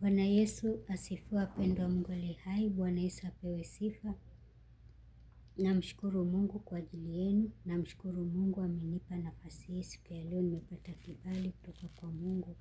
Bwana Yesu asifiwe. Wapendwa Mungu aliye hai, Bwana Yesu apewe sifa. Namshukuru Mungu kwa ajili yenu. Namshukuru Mungu amenipa nafasi hii siku ya leo, nimepata kibali kutoka kwa Mungu.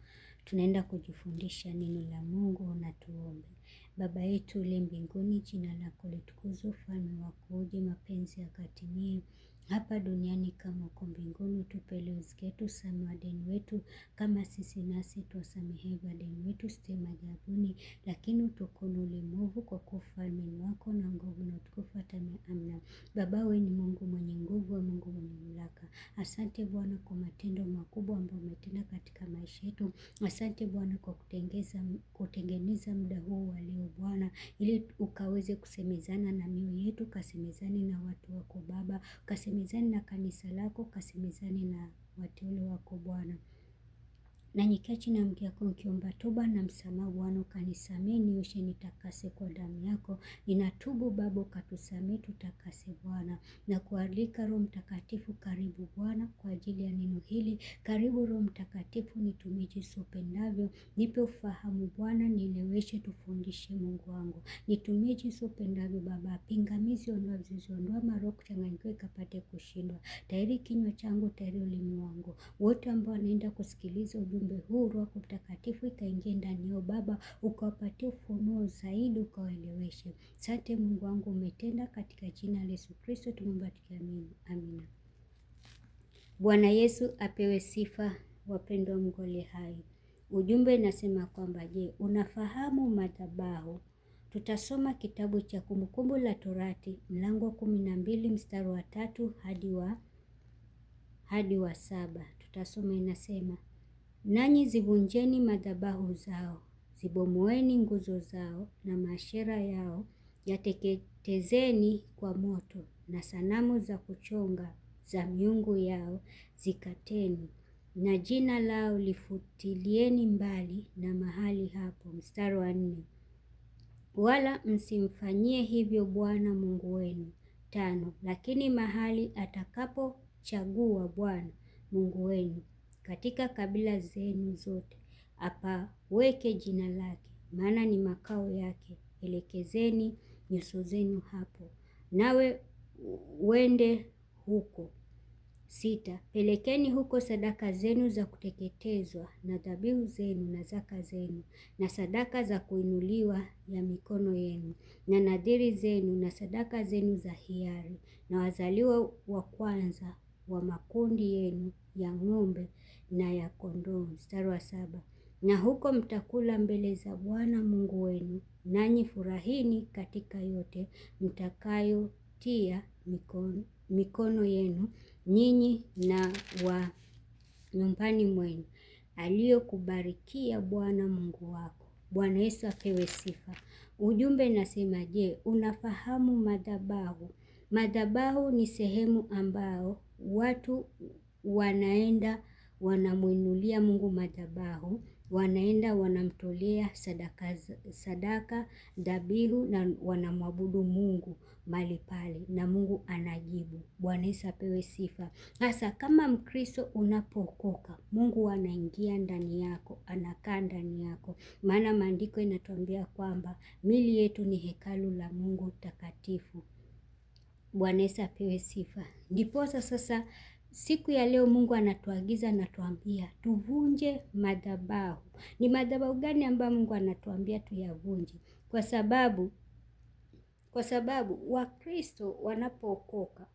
Tunaenda kujifundisha neno la Mungu na tuombe. Baba yetu uliye mbinguni, jina lako litukuzwe, ufalme wako uje, mapenzi yakatimie hapa duniani kama huko mbinguni. Tupe leo riziki yetu, samehe wadeni wetu kama sisi nasi tuwasamehe wadeni wetu, usitutie majaribuni, lakini utuokoe na yule mwovu, kwa kuwa ufalme ni wako na nguvu na utukufu hata milele. Amina. Baba, wewe ni Mungu mwenye nguvu, Mungu mwenye mamlaka. Asante Bwana kwa matendo makubwa ambayo umetenda katika maisha yetu. Asante Bwana kwa kutengeneza muda huu wa leo Bwana, ili ukaweze kusemezana na mioyo yetu, ukasemezane na watu wako Baba, ukasemezane na kanisa lako, ukasemezane na wateule wako Bwana. Nanyenyekea chini ya miguu yako nikiomba toba na msamaha Bwana, ukanisamehe, nioshe, nitakase kwa damu yako. Ninatubu Baba, ukatusamehe, tutakase Bwana. Na kualika Roho Mtakatifu, karibu Bwana kwa ajili ya neno hili. Karibu Roho Mtakatifu, nitumie jinsi upendavyo. Nipe ufahamu Bwana, nieleweshe, tufundishe Mungu wangu. Nitumie jinsi upendavyo Baba. Pingamizi ondoa, vizuizi ondoa, maroho kuchanganyikiwa ikapate kushindwa. Tayari kinywa changu, tayari ulimi wangu. Wote ambao wanaenda kusikiliza ujumbe huu, Roho Mtakatifu ikaingie ndani yao Baba, ukawapatie ufunuo zaidi, ukawaeleweshe. Asante Mungu wangu, umetenda. Katika jina la Yesu Kristo tumeomba tukiamini, amina. Bwana Yesu apewe sifa. Wapendwa Mungu aliye hai, ujumbe inasema kwamba je, unafahamu madhabahu? Tutasoma kitabu cha Kumbukumbu la Torati mlango wa 12 mstari wa 3 hadi wa 7. Tutasoma, inasema, nanyi zivunjeni madhabahu zao, zibomoeni nguzo zao, na maashera yao yateketezeni kwa moto, na sanamu za kuchonga za miungu yao zikateni, na jina lao lifutilieni mbali na mahali hapo. Mstari wa 4, wala msimfanyie hivyo Bwana Mungu wenu. 5, lakini mahali atakapochagua Bwana Mungu wenu katika kabila zenu zote, apaweke jina lake, maana ni makao yake, elekezeni nyuso zenu hapo, nawe uende huko. 6, pelekeni huko sadaka zenu za kuteketezwa na dhabihu zenu na zaka zenu na sadaka za kuinuliwa ya mikono yenu na nadhiri zenu na sadaka zenu za hiari na wazaliwa wa kwanza wa makundi yenu ya ng'ombe na ya kondoo. Mstari wa 7, na huko mtakula mbele za Bwana Mungu wenu, nanyi furahini katika yote mtakayotia mikono yenu, nyinyi na wa nyumbani mwenu, aliyokubarikia Bwana Mungu wako. Bwana Yesu apewe sifa. Ujumbe nasema, je, unafahamu madhabahu? Madhabahu ni sehemu ambao watu wanaenda wanamuinulia Mungu madhabahu, wanaenda wanamtolea sadaka, dhabihu, na wanamwabudu Mungu mahali pale, na Mungu anajibu. Bwana Yesu apewe sifa. Sasa kama Mkristo unapookoka, Mungu anaingia ndani yako, anakaa ndani yako, maana maandiko inatuambia kwamba miili yetu ni hekalu la Mungu takatifu. Bwana Yesu apewe sifa. Ndiposa sasa siku ya leo Mungu anatuagiza, anatuambia tuvunje madhabahu. Ni madhabahu gani ambayo Mungu anatuambia tuyavunje? Kwa sababu Wakristo wanapookoka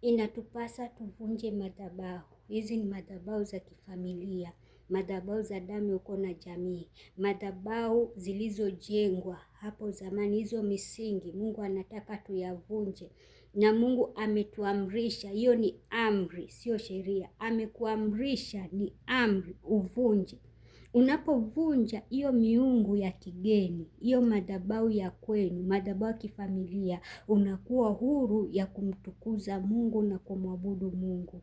inatupasa tuvunje madhabahu. Hizi ni madhabahu za kifamilia, madhabahu za damu uko na jamii, madhabahu zilizojengwa hapo zamani. Hizo misingi Mungu anataka tuyavunje, na Mungu ametuamrisha. Hiyo ni amri, sio sheria. Amekuamrisha, ni amri uvunje. Unapovunja hiyo miungu ya kigeni, hiyo madhabahu ya kwenu, madhabahu ya kifamilia, unakuwa huru ya kumtukuza Mungu na kumwabudu Mungu.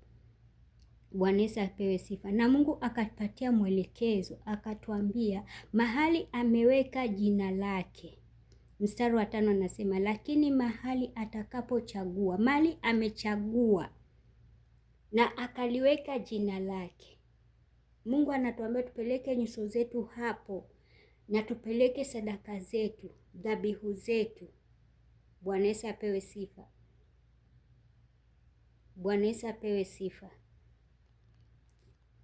Bwana Yesu apewe sifa. Na Mungu akapatia mwelekezo, akatuambia mahali ameweka jina lake. Mstari wa 5 anasema, lakini mahali atakapochagua, mali amechagua na akaliweka jina lake. Mungu anatuambia tupeleke nyuso zetu hapo, na tupeleke sadaka zetu, dhabihu zetu. Bwana Yesu apewe sifa. Bwana Yesu apewe sifa.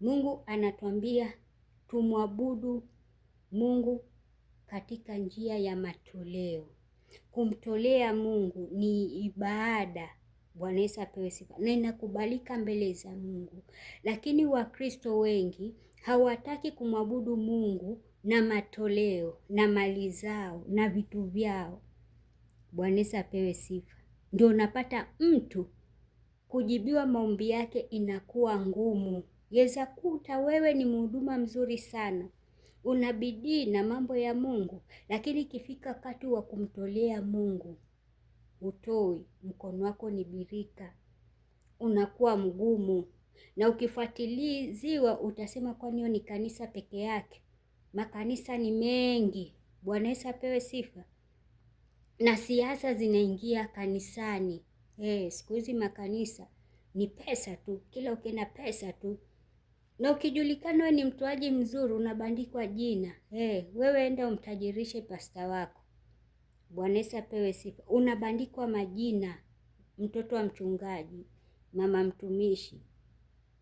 Mungu anatuambia tumwabudu Mungu katika njia ya matoleo. Kumtolea Mungu ni ibada. Bwana Yesu apewe sifa. Na inakubalika mbele za Mungu. Lakini Wakristo wengi hawataki kumwabudu Mungu na matoleo, na mali zao, na vitu vyao. Bwana Yesu apewe sifa. Ndio unapata mtu kujibiwa maombi yake inakuwa ngumu. Yaweza kuta wewe ni mhuduma mzuri sana, una bidii na mambo ya Mungu, lakini ikifika wakati wa kumtolea Mungu utoi, mkono wako ni birika, unakuwa mgumu. Na ukifuatiliziwa utasema kwani hiyo ni kanisa peke yake? Makanisa ni mengi. Bwana Yesu apewe sifa. Na siasa zinaingia kanisani. Siku hizi makanisa ni pesa tu, kila ukienda pesa tu. Na ukijulikana wewe ni mtoaji mzuri, unabandikwa jina. Wewe enda umtajirishe pasta wako. Bwana Yesu apewe sifa. Unabandikwa majina, mtoto wa mchungaji, mama mtumishi.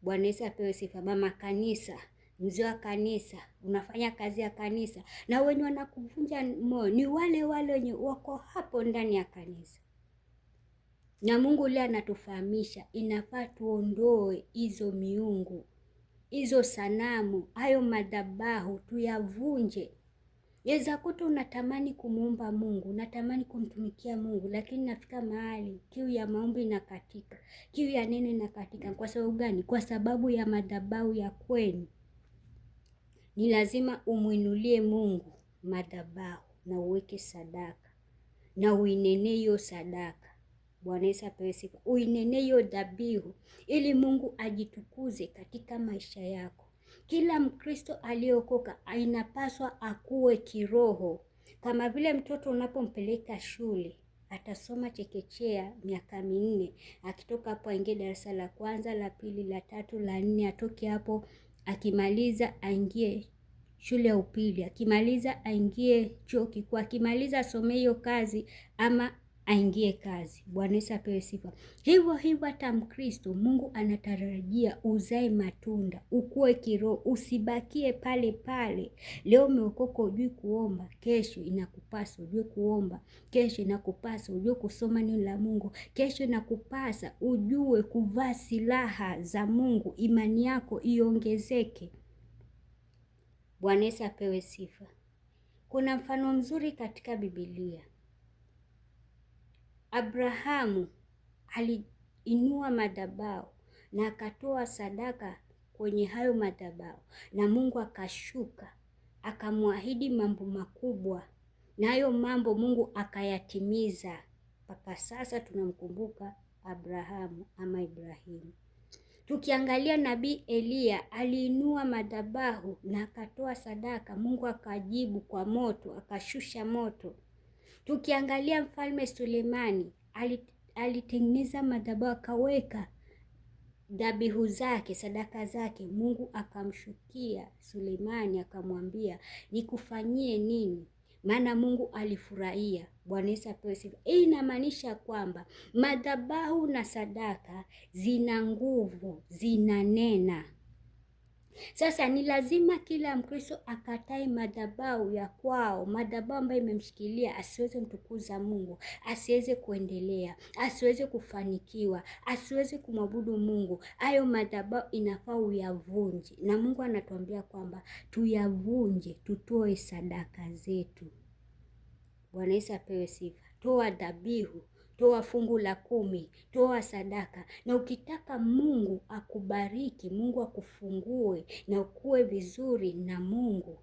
Bwana Yesu apewe sifa. Mama kanisa, mzee wa kanisa, unafanya kazi ya kanisa. Na wenye wanakuvunja moyo ni wale wenye wako hapo ndani ya kanisa. Na Mungu leo anatufahamisha inafaa tuondoe hizo miungu, hizo sanamu, hayo madhabahu tuyavunje. Yaweza kuta unatamani kumuomba Mungu, unatamani kumtumikia Mungu, lakini nafika mahali kiu ya maombi inakatika, kiu ya neno inakatika. Kwa sababu gani? Kwa sababu ya madhabahu ya kwenu. Ni lazima umuinulie Mungu madhabahu na uweke sadaka na uinene hiyo sadaka. Bwana Yesu apewe sifa. Uinene hiyo dhabihu ili Mungu ajitukuze katika maisha yako. Kila Mkristo aliyeokoka inapaswa akue kiroho. Kama vile mtoto unapompeleka shule, atasoma chekechea miaka 4, akitoka hapo aingie darasa la kwanza, la pili, la tatu, la 4, atoke hapo, akimaliza aingie shule ya upili, akimaliza aingie chuo kikuu, akimaliza asome hiyo kazi ama aingie kazi. Bwana Yesu apewe sifa. Hivyo hata Mkristo, Mungu anatarajia uzae matunda, ukue kiroho, usibakie pale pale. Leo umeokoka ujui kuomba, kesho inakupasa ujue kuomba, kesho inakupasa ujue kusoma neno la Mungu, kesho inakupasa ujue kuvaa silaha za Mungu, imani yako iongezeke. Bwana Yesu apewe sifa. Kuna mfano mzuri katika Biblia. Abrahamu aliinua madhabahu na akatoa sadaka kwenye hayo madhabahu, na Mungu akashuka akamwahidi mambo makubwa, na hayo mambo Mungu akayatimiza. Mpaka sasa tunamkumbuka Abrahamu ama Ibrahimu. Tukiangalia nabii Eliya aliinua madhabahu na akatoa sadaka, Mungu akajibu kwa moto, akashusha moto. Tukiangalia mfalme Sulemani alitengeneza madhabahu, akaweka dhabihu zake, sadaka zake. Mungu akamshukia Sulemani akamwambia, nikufanyie nini? Maana Mungu alifurahia. Bwana Yesu apewe sifa. Hii inamaanisha kwamba madhabahu na sadaka zina nguvu, zinanena. Sasa ni lazima kila Mkristo akatae madhabahu ya kwao, madhabahu ambayo imemshikilia, asiweze mtukuza Mungu, asiweze kuendelea, asiweze kufanikiwa, asiweze kumwabudu Mungu. Hayo madhabahu inafaa uyavunje, na Mungu anatuambia kwamba tuyavunje, tutoe sadaka zetu. Bwana Yesu apewe sifa. Toa dhabihu, toa fungu la 10, toa sadaka. Na ukitaka Mungu akubariki, Mungu akufungue na ukue vizuri na Mungu.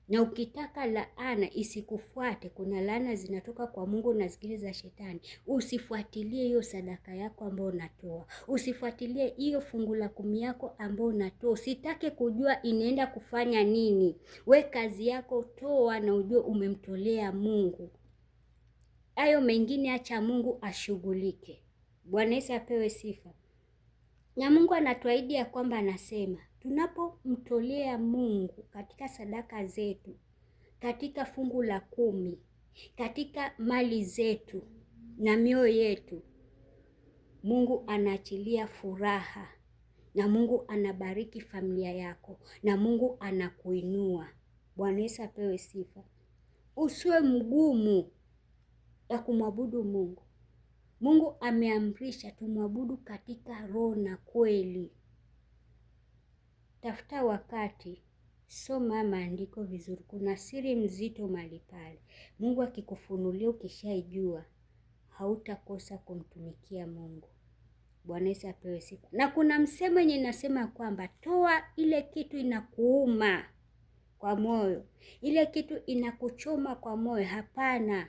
Na ukitaka laana isikufuate, kuna laana zinatoka kwa Mungu na zingine za shetani, usifuatilie hiyo sadaka yako ambayo unatoa. Usifuatilie hiyo fungu la 10 yako ambayo unatoa. Usitake kujua inaenda kufanya nini. We kazi yako toa na ujue umemtolea Mungu. Hayo mengine acha Mungu ashughulike. Bwana Yesu apewe sifa. Na Mungu anatuahidi ya kwamba anasema tunapomtolea Mungu katika sadaka zetu, katika fungu la 10, katika mali zetu na mioyo yetu, Mungu anaachilia furaha, na Mungu anabariki familia yako, na Mungu anakuinua. Bwana Yesu apewe sifa. Usiwe mgumu ya kumwabudu Mungu. Mungu ameamrisha tumwabudu katika roho na kweli. Tafuta wakati, soma maandiko vizuri. Kuna siri mzito mahali pale. Mungu akikufunulia ukishaijua, hautakosa kumtumikia Mungu. Bwana Yesu apewe sifa. Na kuna msemo yenye nasema kwamba toa ile kitu inakuuma kwa moyo, ile kitu inakuchoma kwa moyo. Hapana,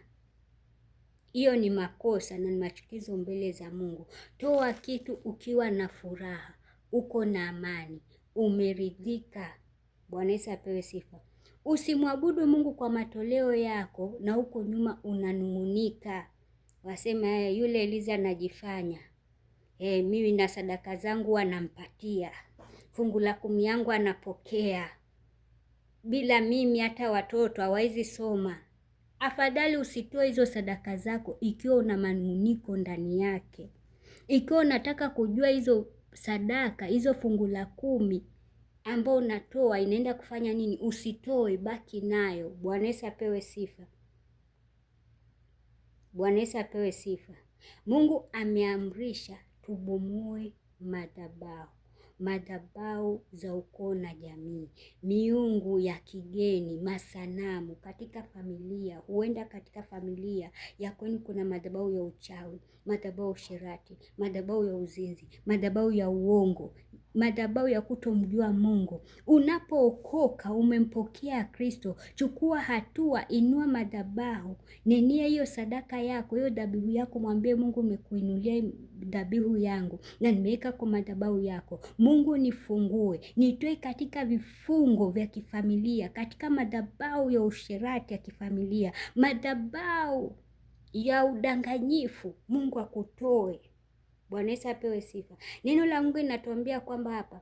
hiyo ni makosa na ni machukizo mbele za Mungu. Toa kitu ukiwa na furaha, uko na amani, umeridhika. Bwana Yesu apewe sifa. Usimwabudu Mungu kwa matoleo yako na uko nyuma unanung'unika. Wasema yule Eliza anajifanya. Mimi na sadaka zangu anampatia. Fungu la 10 yangu anapokea. Bila mimi hata watoto hawawezi soma. Afadhali usitoe hizo sadaka zako ikiwa una manunguniko ndani yake. Ikiwa unataka kujua hizo sadaka, hizo fungu la 10 ambao unatoa inaenda kufanya nini, usitoe, baki nayo. Bwana Yesu apewe sifa. Bwana Yesu apewe sifa. Mungu ameamrisha tubomoe madhabahu za ukoo na jamii, miungu ya kigeni, masanamu katika familia. Huenda katika familia ya kwenu kuna madhabahu ya uchawi, madhabahu ya usherati, madhabahu ya uzinzi, madhabahu ya uongo, madhabahu ya kutomjua Mungu. Unapookoka, umempokea Kristo, chukua hatua, inua madhabahu, nenia hiyo sadaka yako, hiyo dhabihu yako, mwambie Mungu, umekuinulia dhabihu yangu na nimeweka kwa madhabahu yako. Mungu nifungue, nitoe katika vifungo vya kifamilia, katika madhabahu ya usherati ya kifamilia, madhabahu ya udanganyifu. Mungu akutoe. Bwana Yesu apewe sifa. Neno la Mungu linatuambia kwamba hapa,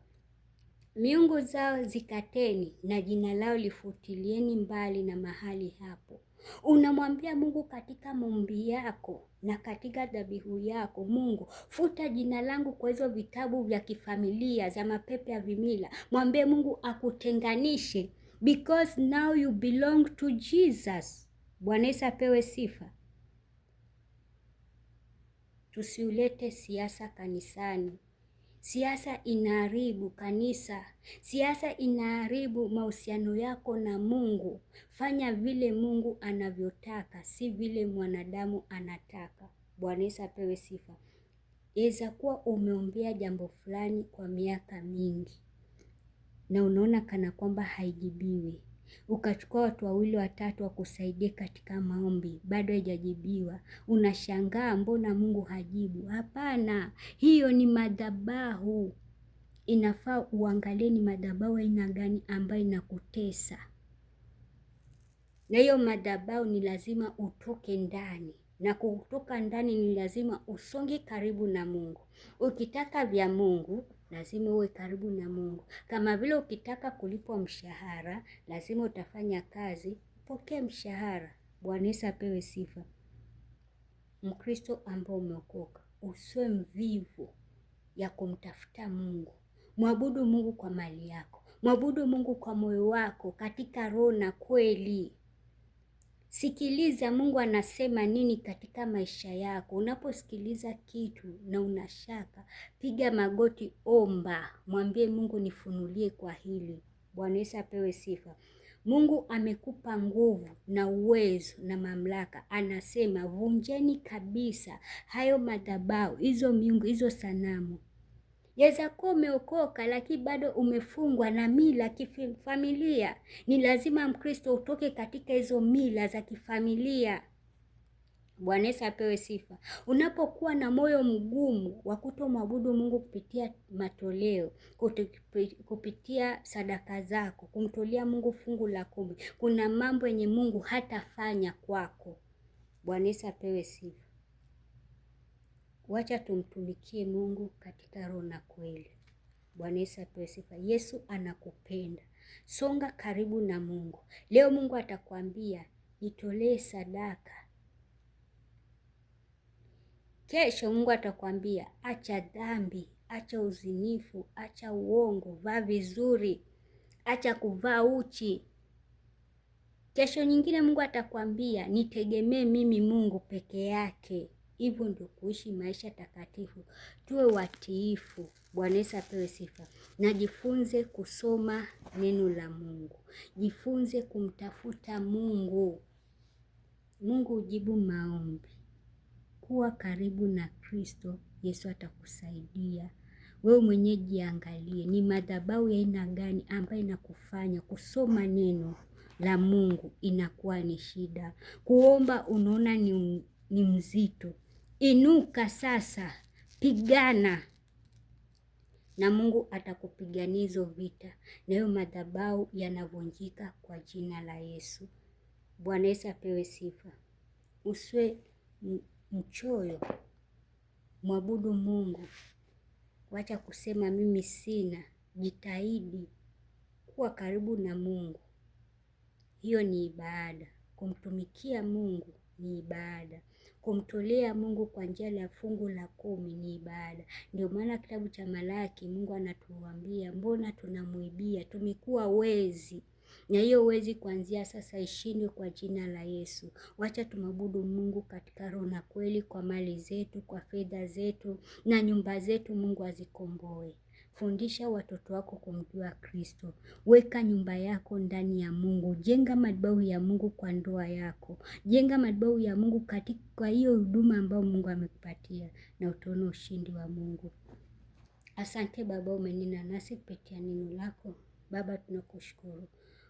miungu zao zikateni na jina lao lifutilieni mbali na mahali hapo. Unamwambia Mungu katika maombi yako na katika dhabihu yako, Mungu, futa jina langu kwa hizo vitabu vya kifamilia za mapepe ya vimila. Mwambie Mungu akutenganishe, because now you belong to Jesus. Bwana Yesu apewe sifa. Tusiulete siasa kanisani. Siasa inaharibu kanisa. Siasa inaharibu mahusiano yako na Mungu. Fanya vile Mungu anavyotaka, si vile mwanadamu anataka. Bwana Yesu apewe sifa. Yaweza kuwa umeombea jambo fulani kwa miaka mingi na unaona kana kwamba haijibiwi. Ukachukua watu 2 watatu wakusaidie katika maombi, bado haijajibiwa. Unashangaa mbona Mungu hajibu. Hapana, hiyo ni madhabahu. Inafaa uangalie ni madhabahu aina gani ambayo inakutesa. Na hiyo madhabahu ni lazima utoke ndani. Na kutoka ndani ni lazima usonge karibu na Mungu. Ukitaka vya Mungu, lazima uwe karibu na Mungu. Kama vile ukitaka kulipwa mshahara, lazima utafanya kazi, upokee mshahara. Bwana Yesu apewe sifa. Mkristo ambao umeokoka, usiwe mvivu ya kumtafuta Mungu. Mwabudu Mungu kwa mali yako. Mwabudu Mungu kwa moyo wako, katika roho na kweli. Sikiliza Mungu anasema nini katika maisha yako. Unaposikiliza kitu na unashaka, piga magoti, omba. Mwambie Mungu, nifunulie kwa hili. Bwana Yesu apewe sifa. Mungu amekupa nguvu na uwezo na mamlaka. Anasema vunjeni kabisa hayo madhabahu, hizo miungu, hizo sanamu. Yaweza kuwa umeokoka lakini bado umefungwa na mila kifamilia. Ni lazima Mkristo utoke katika hizo mila za kifamilia. Bwana Yesu apewe sifa. Unapokuwa na moyo mgumu wa kutomwabudu Mungu kupitia matoleo, kupitia sadaka zako, kumtolea Mungu fungu la 10, kuna mambo yenye Mungu hatafanya kwako. Bwana Yesu apewe sifa. Wacha tumtumikie Mungu katika roho na kweli. Bwana Yesu apewe sifa. Yesu anakupenda. Songa karibu na Mungu. Leo Mungu atakwambia nitolee sadaka. Kesho Mungu atakwambia acha dhambi, acha uzinifu, acha uongo, vaa vizuri, acha kuvaa uchi. Kesho nyingine Mungu atakwambia nitegemee mimi Mungu peke yake. Hivyo ndio kuishi maisha takatifu. Tuwe watiifu. Bwana Yesu apewe sifa. Na jifunze kusoma neno la Mungu. Jifunze kumtafuta Mungu. Mungu hujibu maombi. Kuwa karibu na Kristo, Yesu atakusaidia. Wewe mwenyewe jiangalie ni madhabahu ya aina gani ambayo inakufanya kusoma neno la Mungu inakuwa ni shida. Kuomba unaona ni mzito. Inuka sasa, pigana na Mungu atakupigania hizo vita. Na hiyo madhabahu yanavunjika kwa jina la Yesu. Bwana Yesu apewe sifa. Usiwe mchoyo, mwabudu Mungu. Wacha kusema mimi sina. Jitahidi kuwa karibu na Mungu. Hiyo ni ibada. Kumtumikia Mungu ni ibada. Kumtolea Mungu kwa njia ya fungu la 10 ni ibada. Ndio maana kitabu cha Malaki Mungu anatuambia mbona tunamuibia, tumekuwa wezi. Na hiyo wezi kuanzia sasa ishindwe kwa jina la Yesu. Wacha tumwabudu Mungu katika roho na kweli, kwa mali zetu, kwa fedha zetu na nyumba zetu Mungu azikomboe. Fundisha watoto wako kumjua Kristo. Weka nyumba yako ndani ya Mungu. Jenga madhabahu ya Mungu kwa ndoa yako. Jenga madhabahu ya Mungu katika hiyo huduma ambayo Mungu amekupatia, na utaona ushindi wa Mungu. Asante Baba, umenena nasi kupitia neno lako. Baba, tunakushukuru.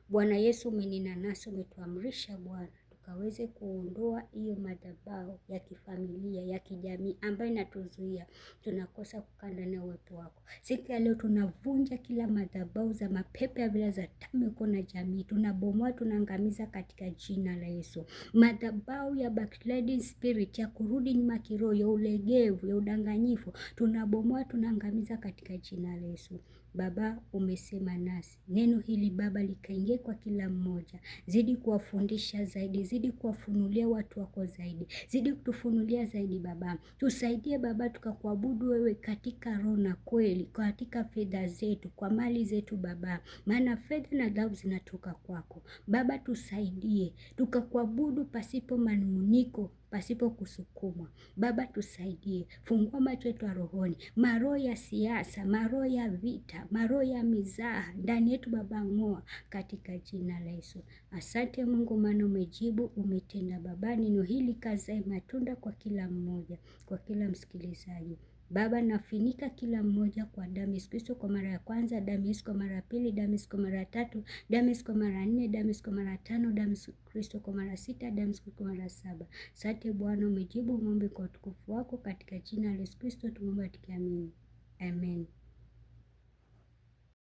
Bwana Yesu, umenena nasi, umetuamrisha Bwana tukaweze kuondoa hiyo madhabahu ya kifamilia, ya kijamii ambayo inatuzuia tunakosa kukaa ndani ya uwepo wako. Siku ya leo tunavunja kila madhabahu za mapepo ya vile za tamiko na jamii. Tunabomoa, tunaangamiza katika jina la Yesu. Madhabahu ya backsliding spirit, ya kurudi nyuma kiroho, ya ulegevu, ya udanganyifu, tunabomoa, tunaangamiza katika jina la Yesu. Baba, umesema nasi. Neno hili Baba likaingie kwa kila mmoja. Zidi kuwafundisha zaidi, zidi kuwafunulia watu wako zaidi. Zidi kutufunulia zaidi Baba. Tusaidie Baba tukakuabudu wewe katika roho na kweli, katika fedha zetu, kwa mali zetu Baba. Maana fedha na dhahabu zinatoka kwako. Baba, tusaidie tukakuabudu pasipo manunguniko, pasipo kusukumwa. Baba, tusaidie. Fungua macho yetu ya rohoni. Maroho ya siasa, maroho ya vita, maroho ya mizaha ndani yetu Baba, ng'oa katika jina la Yesu. Asante Mungu, maana umejibu, umetenda Baba. Neno hili kazae matunda kwa kila mmoja, kwa kila msikilizaji. Baba, nafinika kila mmoja kwa damu Yesu Kristo kwa mara ya kwanza, damu Yesu kwa mara ya pili, damu Yesu kwa mara ya tatu, damu Yesu kwa mara 4, damu Yesu kwa mara 5, damu Yesu Kristo kwa mara 6, damu Yesu kwa mara 7. Asante Bwana, umejibu maombi kwa utukufu wako, katika jina la Yesu Kristo tumeomba tukiamini. Amen.